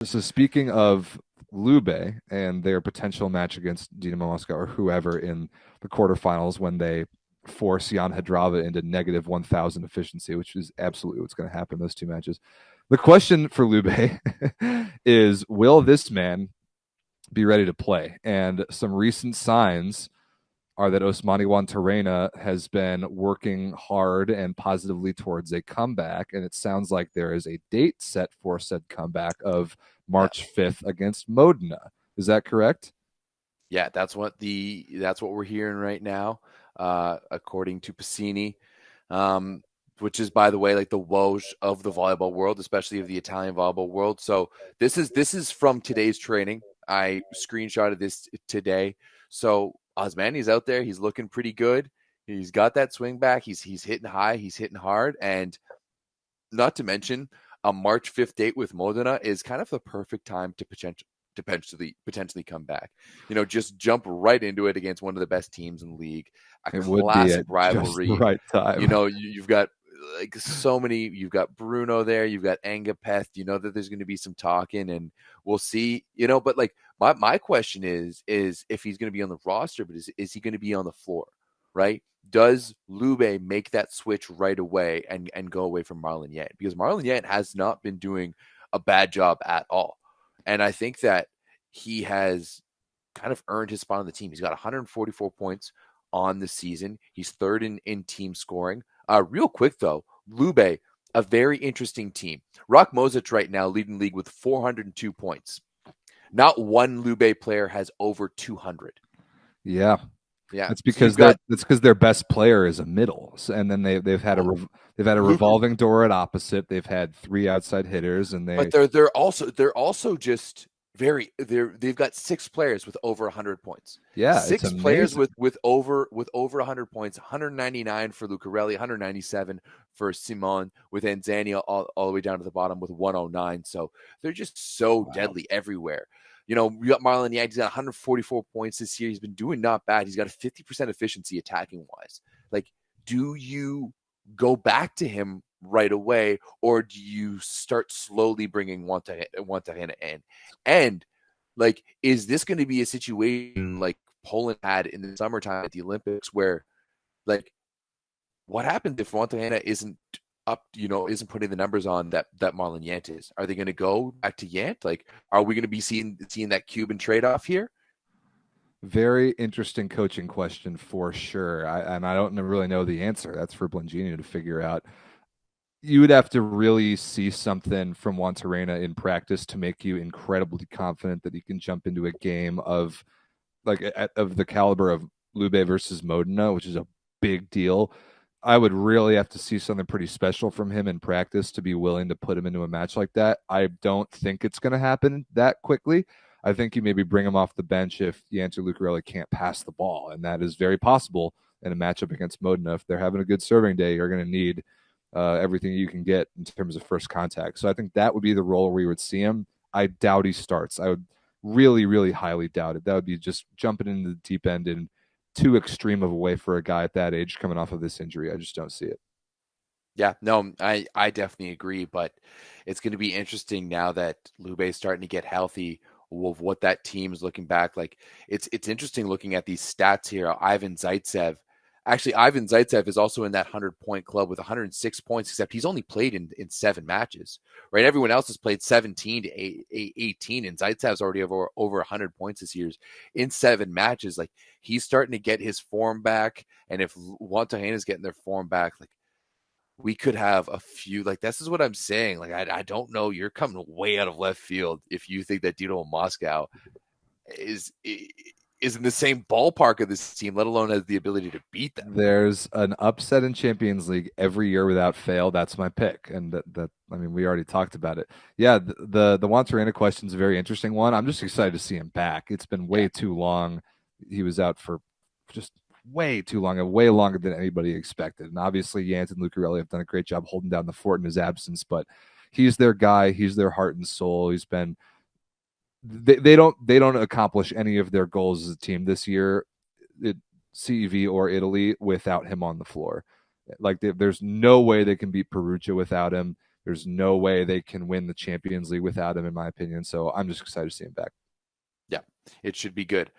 So speaking of Lube and their potential match against Dinamo Moscow or whoever in the quarterfinals when they force Jan Hadrava into negative 1,000 efficiency, which is absolutely what's going to happen in those two matches. The question for Lube is, will this man be ready to play? And some recent signs are that Osmani Juantorena has been working hard and positively towards a comeback, and it sounds like there is a date set for said comeback of Yeah, March 5th against Modena. Is that correct? yeah, that's what we're hearing right now, according to Piscini, um, which is, by the way, like the Woj of the volleyball world, especially of the Italian volleyball world. So this is from today's training. I screenshotted this today. So Osmani's out there. He's looking pretty good. He's got that swing back. He's hitting high. He's hitting hard, and not to mention, a March 5th date with Modena is kind of the perfect time to potentially come back. Just jump right into it against one of the best teams in the league. A It would be classic at just the rivalry. right time. You've got like so many. You've got Bruno there. You've got Engapeth. You know that there's going to be some talking, and we'll see. But like my question is if he's going to be on the roster, but is he going to be on the floor? Right? Does Lube make that switch right away and go away from Marlon Yant? Because Marlon Yant has not been doing a bad job at all. And I think that he has kind of earned his spot on the team. He's got 144 points on the season. He's third in team scoring. Real quick, though, Lube, a very interesting team. Rock Mozic right now leading the league with 402 points. Not one Lube player has over 200. Yeah. Yeah. That's So you've because got their best player is a middle, and then they've had a Luke, revolving door at opposite. They've had three outside hitters, and but they they're also just they've got six players with over 100 points. yeah, it's Six players amazing. with over 100 points, 199 for Lucarelli, 197 for Simon, with Anzania all the way down to the bottom with 109. So they're just so Wow. deadly everywhere. We got Marlon Yag. He's got 144 points this year. He's been doing not bad. He's got a 50% efficiency attacking wise. Like, do you go back to him right away, or do you start slowly bringing Juantorena in? And like, is this going to be a situation like Poland had in the summertime at the Olympics, where like, what happens if Juantorena isn't up, isn't putting the numbers on that Marlon Yant is? Are they going to go back to Yant? Like, are we going to be seeing that Cuban trade off here? Very interesting coaching question for sure. I don't really know the answer. That's for Blangini to figure out. You would have to really see something from Juantorena in practice to make you incredibly confident that he can jump into a game of of the caliber of Lube versus Modena, which is a big deal. I would really have to see something pretty special from him in practice to be willing to put him into a match like that. I don't think it's going to happen that quickly. I think you maybe bring him off the bench if Yanter Lucarelli can't pass the ball, and that is very possible in a matchup against Modena. If they're having a good serving day, you're going to need everything you can get in terms of first contact. So I think that would be the role where you would see him. I doubt he starts. I would really, really highly doubt it. That would be just jumping into the deep end and too extreme of a way for a guy at that age coming off of this injury. I just don't see it. Yeah, no, I definitely agree, but it's going to be interesting now that Lube is starting to get healthy, of what that team is looking back like. It's interesting looking at these stats here. Ivan Zaitsev is also in that 100-point club with 106 points, except he's only played in 7 matches, right? Everyone else has played 17 to 18, and Zaitsev's already over 100 points this year in 7 matches. Like, he's starting to get his form back, and if Juantorena is getting their form back, like, we could have a few. Like, this is what I'm saying. Like, I don't know. You're coming way out of left field if you think that Dino Moscow is in the same ballpark of this team, let alone has the ability to beat them. There's an upset in Champions League every year without fail. That's my pick, and that I mean we already talked about it. Yeah, the Juantorena question is a very interesting one. I'm just excited to see him back. It's been way Yeah, too long. He was out for just way too long, and way longer than anybody expected. And obviously, Yant and Lucarelli have done a great job holding down the fort in his absence. But he's their guy. He's their heart and soul. He's been they don't accomplish any of their goals as a team this year, CEV or Italy, without him on the floor. Like there's no way they can beat Perugia without him. There's no way they can win the Champions League without him, in my opinion. So I'm just excited to see him back. Yeah, it should be good.